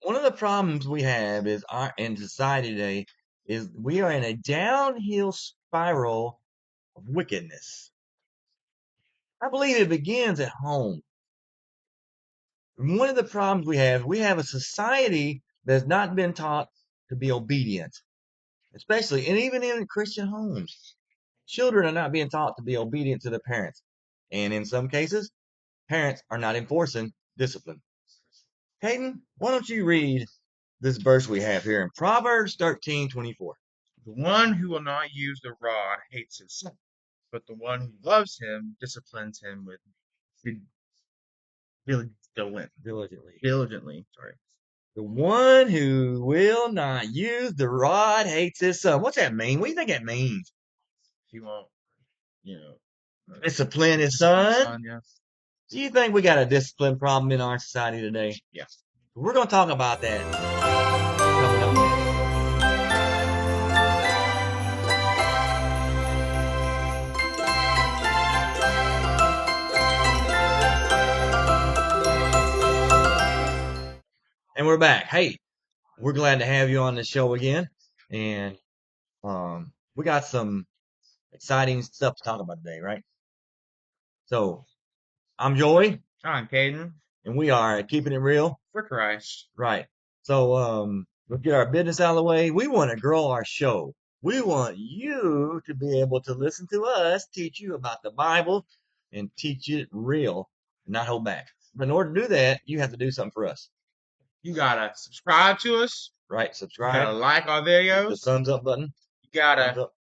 one of the problems we have is in society today is we are in a downhill spiral of wickedness. I believe it begins at home. And one of the problems we have a society that's not been taught to be obedient, especially and even in Christian homes. Children are not being taught to be obedient to their parents. And in some cases, parents are not enforcing discipline. Hayden, why don't you read this verse we have here in Proverbs 13:24? The one who will not use the rod hates his son, but the one who loves him disciplines him with Diligently. diligently. Sorry. The one who will not use the rod hates his son. What's that mean? What do you think that means? He won't, you know, Discipline his discipline his son? son. Yeah. Do you think we got a discipline problem in our society today? Yeah. We're going to talk about that coming up next. And we're back. Hey, we're glad to have you on the show again. And we got some exciting stuff to talk about today, right? So I'm Joey, I'm Kaeden and we are keeping it real. for Christ. Right. So let's get our business out of the way. We want to grow our show. We want you to be able to listen to us teach you about the Bible and teach it real and not hold back. But in order to do that, you have to do something for us. You gotta subscribe to us. Right? You Subscribe. gotta like our The videos. thumbs up button. You gotta Thumbs up.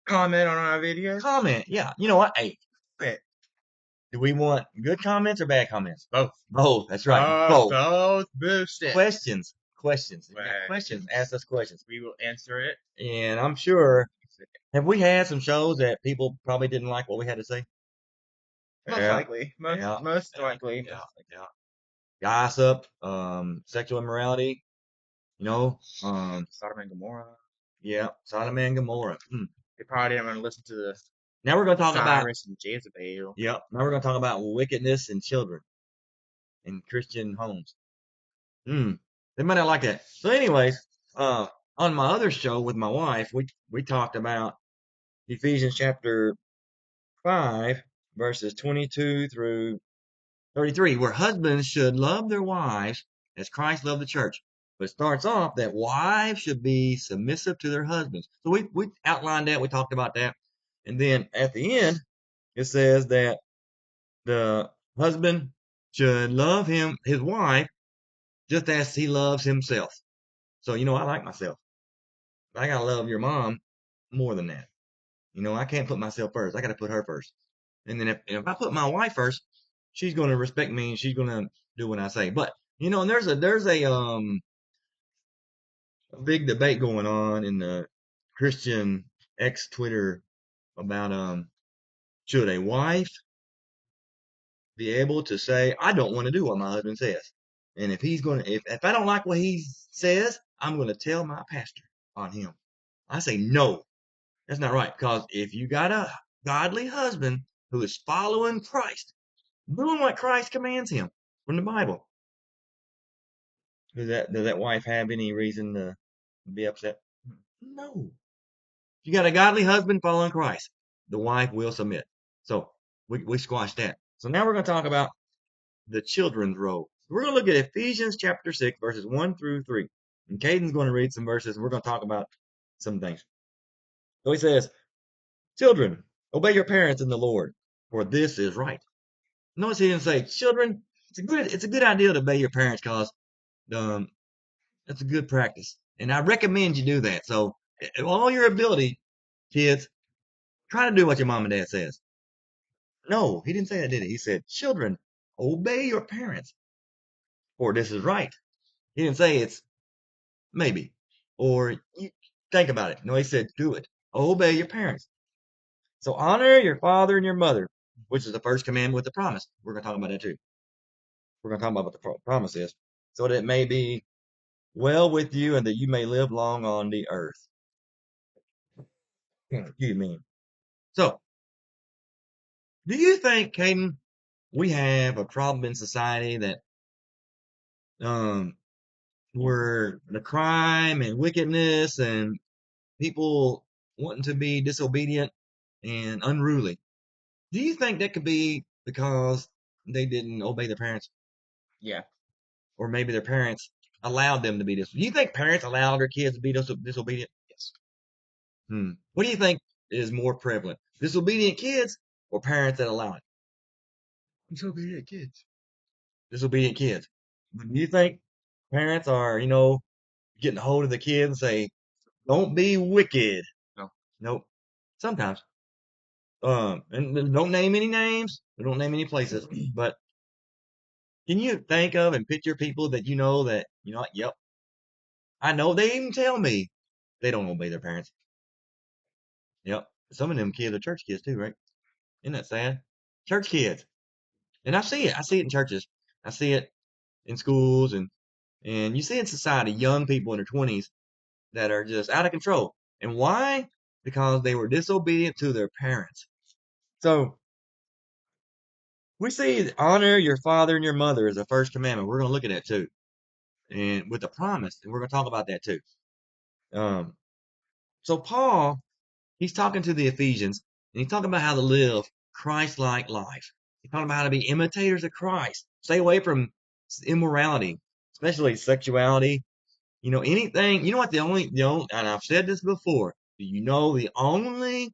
comment on our videos. Comment. Yeah. You know what? Hey, do we want good comments or bad comments? Both. Both. That's right. Both. Both boosted. Questions. If you got questions, ask us questions. We will answer it. And I'm sure, have we had some shows that people probably didn't like what we had to say? Most Yeah. likely. Most likely. Yeah. Gossip, sexual immorality, Sodom and Gomorrah. yeah, Sodom and Gomorrah. They probably didn't want to listen to the Now we're going to talk about, Cyrus and Jezebel. yep, now we're going to talk about wickedness in children in Christian homes. They might not like that. So anyways, on my other show with my wife, we talked about Ephesians chapter 5, verses 22 through 33, where husbands should love their wives as Christ loved the church. But it starts off that wives should be submissive to their husbands. So we outlined that, we talked about that. And then at the end, it says that the husband should love his wife just as he loves himself. So, I like myself. I gotta love your mom more than that. I can't put myself first. I gotta put her first. And then if I put my wife first, she's gonna respect me and she's gonna do what I say. But and there's a big debate going on in the Christian X Twitter about should a wife be able to say, I don't want to do what my husband says. And if I don't like what he says, I'm gonna tell my pastor on him. I say no. That's not right. Because if you got a godly husband who is following Christ, doing what Christ commands him from the Bible, does that wife have any reason to be upset? No. If you got a godly husband following Christ, the wife will submit. So we squashed that. So now we're going to talk about the children's role. We're going to look at Ephesians chapter 6, verses 1 through 3. And Caden's going to read some verses. We're going to talk about some things. So he says, children, obey your parents in the Lord, for this is right. Notice he didn't say, children, it's a good idea to obey your parents because that's a good practice. And I recommend you do that. So, all your ability, kids, try to do what your mom and dad says. No, he didn't say that, did he? He said, children, obey your parents, for this is right. He didn't say it's maybe, or you think about it. No, he said, do it. Obey your parents. So honor your father and your mother, which is the first commandment with the promise. We're going to talk about that too. We're going to talk about what the promise is. So that it may be well with you and that you may live long on the earth. Excuse me. So, do you think, Caden, we have a problem in society that where the crime and wickedness and people wanting to be disobedient and unruly. Do you think that could be because they didn't obey their parents, Yeah. or maybe their parents allowed them to be disobedient? Do you think parents allow their kids to be disobedient? Yes. What do you think is more prevalent, disobedient kids or parents that allow it? Disobedient kids. Disobedient kids. Do you think parents are, getting a hold of the kids and say, "Don't be wicked"? No. Nope. Sometimes. And don't name any names. Don't name any places. But can you think of and picture people that what? Yep, I know. They even tell me they don't obey their parents. Yep. Some of them kids are church kids too, right? Isn't that sad? Church kids. And I see it. I see it in churches. I see it in schools, and you see in society young people in their 20s that are just out of control. And why? Because they were disobedient to their parents. So we see honor your father and your mother as the first commandment. We're going to look at that too. And with the promise, and we're going to talk about that too. Um, so Paul, he's talking to the Ephesians, and he's talking about how to live Christ-like life. He's talking about how to be imitators of Christ. Stay away from immorality, especially sexuality. Anything. You know what? And I've said this before. Do you know the only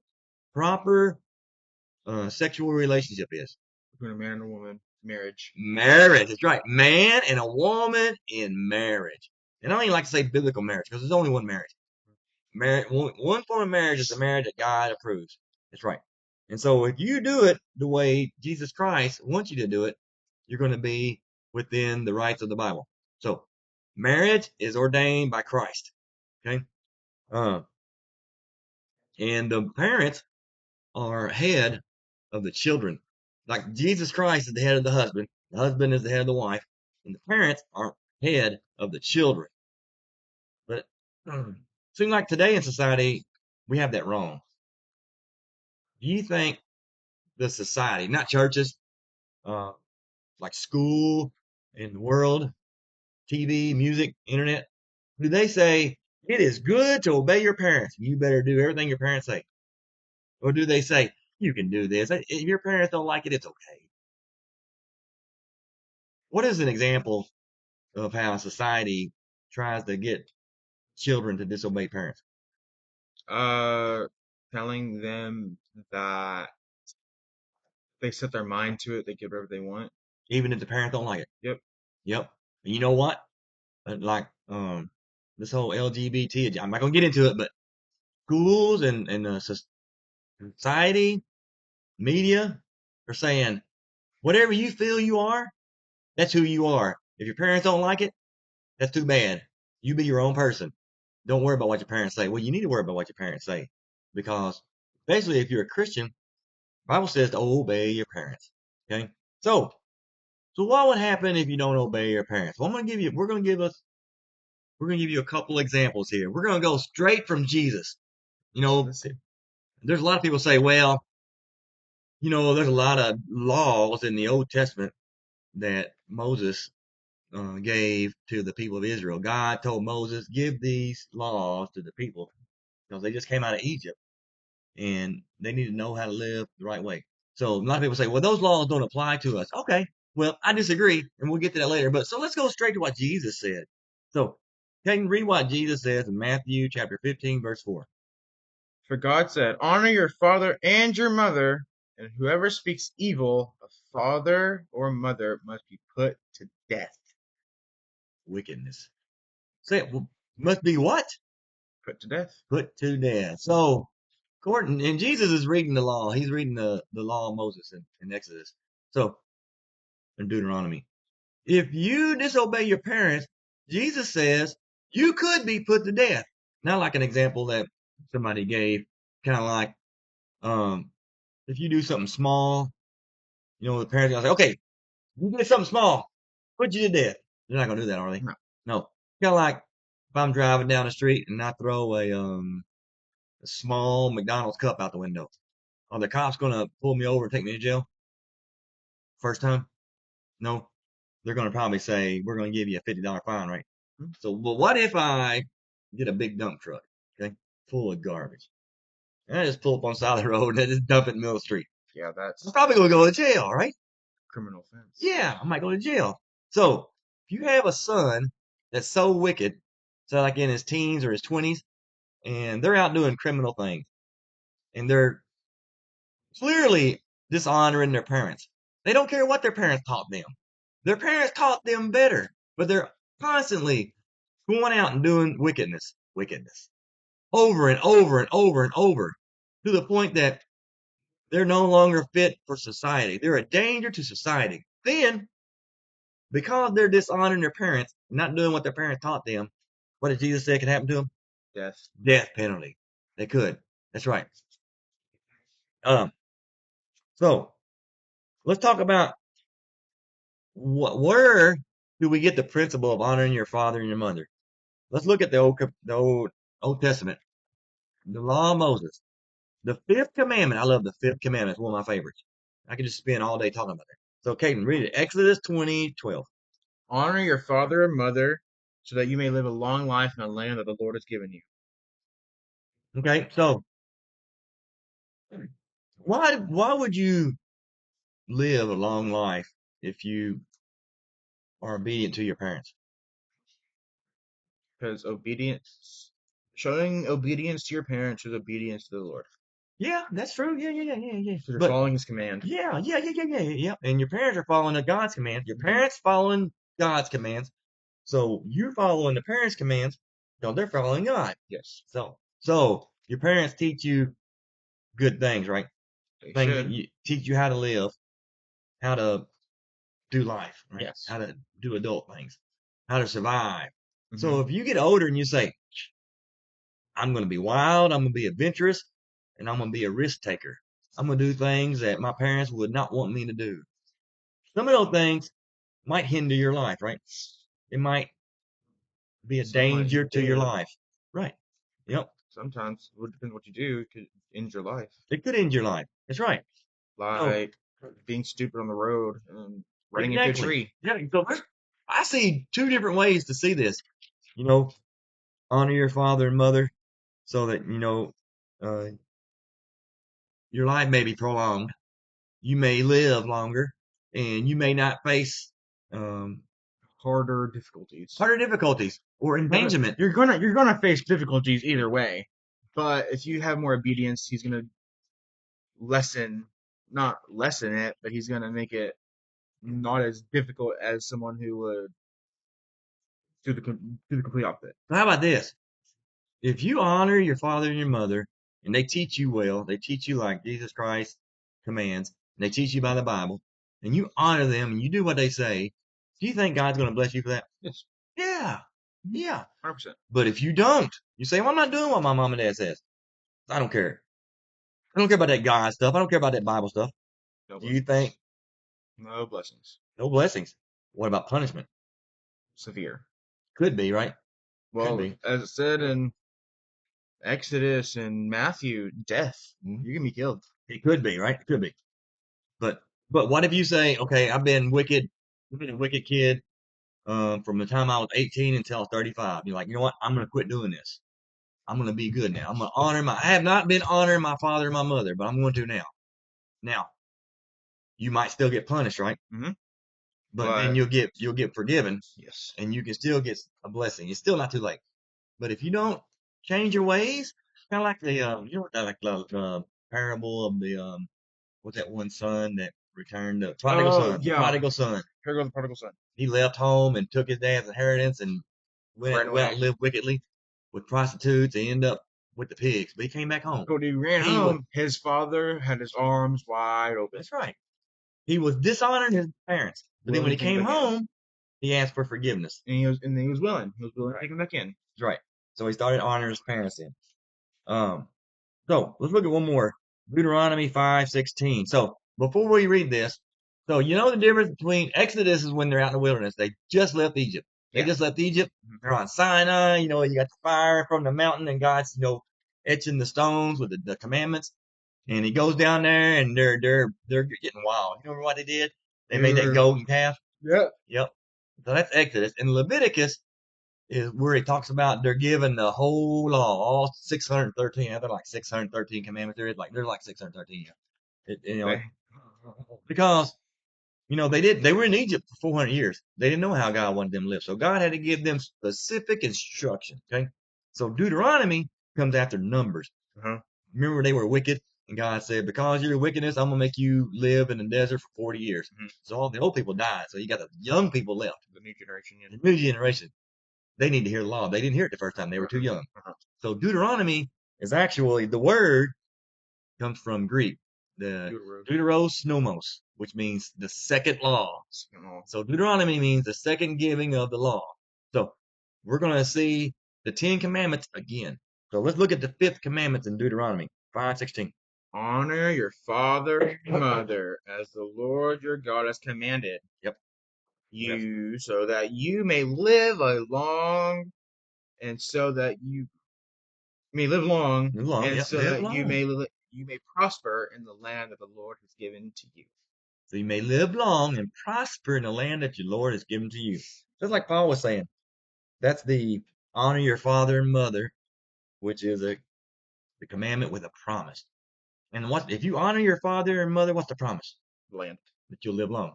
proper sexual relationship is? Between a man and a woman, marriage. Marriage. That's right. Man and a woman in marriage. And I don't even like to say biblical marriage because there's only one marriage. Marriage, one form of marriage is the marriage that God approves. That's right. And so if you do it the way Jesus Christ wants you to do it, you're going to be within the rights of the Bible. So marriage is ordained by Christ. Okay. Uh, and the parents are head of the children. Like Jesus Christ is the head of the husband is the head of the wife, and the parents are head of the children. But it seems like today in society, we have that wrong. Do you think the society, not churches, uh, like school and the world, TV, music, internet, do they say it is good to obey your parents? You better do everything your parents say. Or do they say, you can do this? If your parents don't like it, it's okay. What is an example of how society tries to get children to disobey parents, Uh, Telling them that if they set their mind to it, they get whatever they want. even if the parents don't like it? Yep. Yep. And you know what? Like this whole LGBT, I'm not gonna get into it, but schools and society, media are saying whatever you feel you are, that's who you are. If your parents don't like it, that's too bad. You be your own person. Don't worry about what your parents say. Well, you need to worry about what your parents say because basically, if you're a Christian, the Bible says to obey your parents. Okay, so what would happen if you don't obey your parents? Well, we're gonna give you a couple examples here. We're gonna go straight from Jesus. You know, there's a lot of people say, well, there's a lot of laws in the Old Testament that Moses gave to the people of Israel. God told Moses, give these laws to the people because they just came out of Egypt and they need to know how to live the right way. So a lot of people say, well, those laws don't apply to us. Okay, well, I disagree, and we'll get to that later. But so let's go straight to what Jesus said. So can you read what Jesus says in Matthew chapter 15, verse 4? For God said, honor your father and your mother, and whoever speaks evil of father or mother must be put to death. Wickedness. Say it must be what? Put to death. Put to death. So and Jesus is reading the law. He's reading the law of Moses in Exodus. So in Deuteronomy. If you disobey your parents, Jesus says you could be put to death. Not like an example that somebody gave, kind of like if you do something small, the parents are gonna say, okay, you did something small, put you to death. They're not gonna do that, are they? No. No. Kind of like if I'm driving down the street and I throw a small McDonald's cup out the window. Are the cops gonna pull me over and take me to jail? First time? No. They're gonna probably say, we're gonna give you a $50 fine, right? So, but what if I get a big dump truck, okay, full of garbage, and I just pull up on the side of the road and I just dump it in the middle of the street? Yeah, I'm that's probably gonna go to jail, right? criminal offense. Yeah, I might go to jail. So, if you have a son that's so wicked, so like in his teens or his 20s, and they're out doing criminal things, and they're clearly dishonoring their parents. They don't care what their parents taught them. Their parents taught them better, but they're constantly going out and doing wickedness, over and over and over and over, to the point that they're no longer fit for society. They're a danger to society. Then, because they're dishonoring their parents, not doing what their parents taught them, what did Jesus say could happen to them? Death. Death penalty. They could. That's right. Um, so let's talk about where do we get the principle of honoring your father and your mother? Let's look at the Old Testament, the Law of Moses, the fifth commandment. I love the fifth commandment. It's one of my favorites. I could just spend all day talking about it. So, Kaden, read it. Exodus 20:12. Honor your father and mother, so that you may live a long life in the land that the Lord has given you. Okay, so why would you live a long life if you are obedient to your parents? Because showing obedience to your parents is obedience to the Lord. Yeah, that's true. Yeah. So they're But following His command. yeah. And your parents are following God's commands. Your parents following God's commands. So you're following the parents' commands. No, they're following God. Yes, So your parents teach you good things, right? they Things that should. teach you how to live, how to do life, right? Yes. How to do adult things, how to survive. Mm-hmm. So if you get older and you say, I'm going to be wild, I'm going to be adventurous, and I'm going to be a risk taker. I'm going to do things that my parents would not want me to do. Some of those things might hinder your life, right? It might be a Some might be danger to your dead. life. Right. Yep. Sometimes, it would depend what you do. It could end your life. It could end your life. That's right. So Like being stupid on the road and running into a exactly. tree. Yeah. So I see two different ways to see this. You know, honor your father and mother so that, uh, your life may be prolonged. You may live longer and you may not face, um, Harder difficulties. harder difficulties or endangerment. You're gonna face difficulties either way. But if you have more obedience, He's gonna not lessen it, but He's gonna make it not as difficult as someone who would do the complete opposite. So how about this? If you honor your father and your mother and they teach you well, they teach you like Jesus Christ commands, and they teach you by the Bible, and you honor them and you do what they say, do you think God's going to bless you for that? Yes, Yeah. Yeah. 100%. But if you don't, you say, well, I'm not doing what my mom and dad says. I don't care. I don't care about that God stuff. I don't care about that Bible stuff. No Do you blessings. think No blessings. no blessings? What about punishment? Severe. Could be, right? Could Well, be. as it said in Exodus and Matthew, death. Mhm. You can be killed. It could be, right? It could be. But what if you say, okay, I've been a wicked kid from the time I was 18 until I was 35. You're like, you know what? I'm gonna quit doing this. I'm gonna be good now. I'm gonna I have not been honoring my father and my mother, but I'm going to now. Now, you might still get punished, right? Mm-hmm. But then But you'll get forgiven yes. and you can still get a blessing. It's still not too late. But if you don't change your ways, kind of like like the parable of the what's that one son that returned, the prodigal Oh son, the yeah. prodigal son. Here goes the prodigal son. He left home and took his dad's inheritance and Ran went out away. and lived wickedly with prostitutes and ended up with the pigs. But he came back home. But when he ran He was home, his father had his arms wide open. That's right. He was dishonoring his parents. But then when Willing he to take him came back in. home, he asked for forgiveness. And he was willing. He was willing to take him back in. That's right. So he started honoring his parents then. Um, so let's look at one more. Deuteronomy 5:16. So before we read this, so you know the difference between Exodus is when they're out in the wilderness. They just left Egypt. They Yeah. just left Egypt. Mhm. They're on Sinai. You know, you got the fire from the mountain and God's, etching the stones with the commandments. And he goes down there and they're getting wild. You know what they did? They They made that were golden calf. yeah. Yep. So that's Exodus. And Leviticus is where it talks about they're given the whole law, all 613. They're like 613 commandments. There's like 613. They, Because they were in Egypt for 400 years. They didn't know how God wanted them to live, so God had to give them specific instruction. Okay, so Deuteronomy comes after Numbers. uh-huh. Remember, they were wicked, and God said, "Because of your wickedness, I'm gonna make you live in the desert for 40 years." Mhm. So all the old people died. So you got the young people left. The new generation. Yeah. The new generation, they need to hear the law. They didn't hear it the first time. They were too young. Uh-huh. So Deuteronomy is actually the word comes from Greek, the Deuterosnomos, which means the second law. So Deuteronomy means the second giving of the law. So we're going to see the 10 commandments again. So let's look at the 5th commandment in Deuteronomy 5:16. Honor your father and mother as the Lord your God has commanded. Yep. You, so that you may live a long, and so that you may live long, Live long, and yep, so live that long. you may prosper in the land that the Lord has given to you. So you may live long and prosper in the land that your Lord has given to you. Just like Paul was saying, that's the honor your father and mother, which is the commandment with a promise. And if you honor your father and mother, what's the promise? Land. That you'll live long.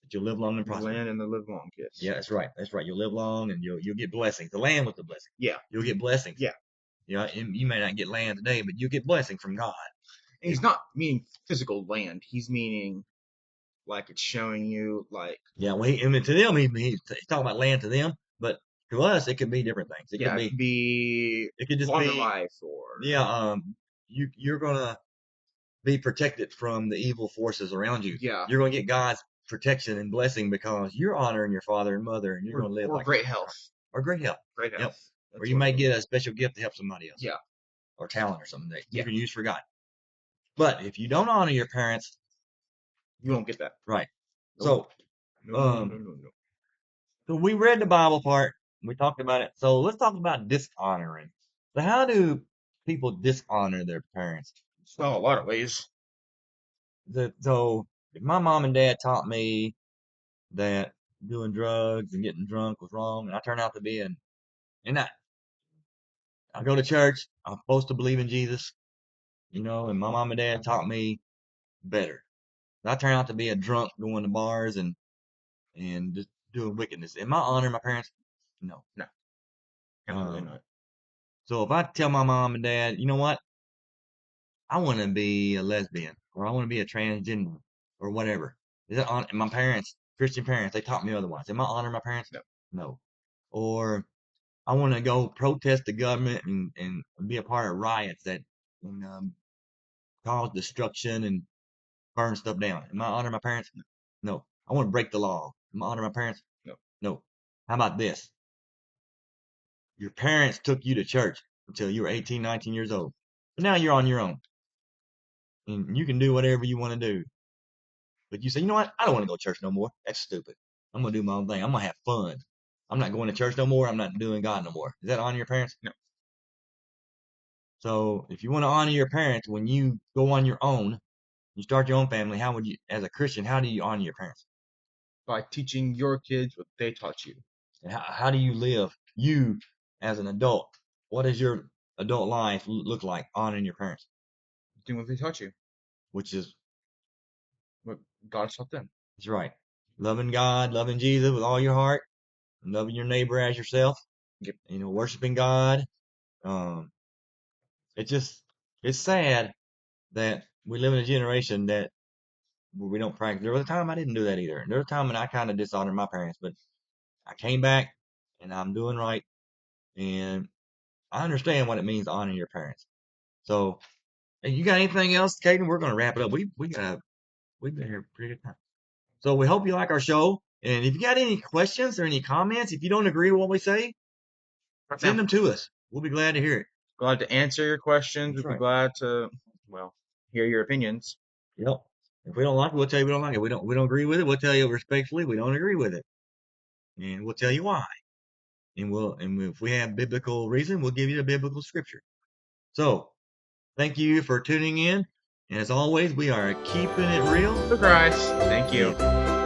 That you'll live long and The prosper. land and the live long, yes. Yeah, that's right. That's right. You'll live long and you'll get blessings. The land was the blessing. Yeah. You'll get blessings. Yeah. You may not get land today, but you get blessing from God. And he's not meaning physical land. He's meaning like it's showing you like. Yeah, well, to them, he's talking about land to them, but to us, it could be different things. It could just longer be life or. Yeah, you're gonna be protected from the evil forces around you. Yeah. You're gonna get God's protection and blessing because you're honoring your father and mother, and you're gonna live or great health. Or great health. Great health. Yep. That's Or you might get a special gift to help somebody else. Yeah. Or talent or something that you Yeah. can use for God. But if you don't honor your parents, you won't get that. Right. No. So, so we read the Bible part. We talked about it. So let's talk about dishonoring. So how do people dishonor their parents? Well, a lot of ways. So if my mom and dad taught me that doing drugs and getting drunk was wrong, and I turn out to be and I go to church, I'm supposed to believe in Jesus, and my mom and dad taught me better. I turn out to be a drunk going to bars and just doing wickedness. Am I honoring my parents? No. No. Absolutely not. So if I tell my mom and dad, you know what? I want to be a lesbian or I want to be a transgender or whatever. Is that on my parents, Christian parents, they taught me otherwise. Am I honoring my parents? No. No. Or I want to go protest the government and be a part of riots that cause destruction and burn stuff down. Am I honoring my parents? No. I want to break the law. Am I honoring my parents? No. No. How about this? Your parents took you to church until you were 18, 19 years old. But now you're on your own. And you can do whatever you want to do. But you say, you know what? I don't want to go to church no more. That's stupid. I'm going to do my own thing. I'm going to have fun. I'm not going to church no more. I'm not doing God no more. Is that honor your parents? No. So if you want to honor your parents when you go on your own, you start your own family, how would you, as a Christian, how do you honor your parents? By teaching your kids what they taught you. And how do you live? You, as an adult, what does your adult life look like honoring your parents? Doing what they taught you. Which is what God taught them. That's right. Loving God, loving Jesus with all your heart, and loving your neighbor as yourself. Yep. Worshiping God. It's sad that we live in a generation that we don't practice. There was a time I didn't do that either. There was a time when I kind of dishonored my parents, but I came back and I'm doing right. And I understand what it means to honor your parents. So, hey, you got anything else, Kaeden? We're going to wrap it up. We've been here a pretty good time. So we hope you like our show. And if you got any questions or any comments, if you don't agree with what we say, send them to us. We'll be glad to hear it. Glad to answer your questions. That's We'd be right. glad to, hear your opinions. Yep. If we don't like it, we'll tell you we don't like it. We don't agree with it. We'll tell you respectfully we don't agree with it, and we'll tell you why. And if we have biblical reason, we'll give you the biblical scripture. So, thank you for tuning in. And as always, we are keeping it real For Christ. Thank you. Yeah.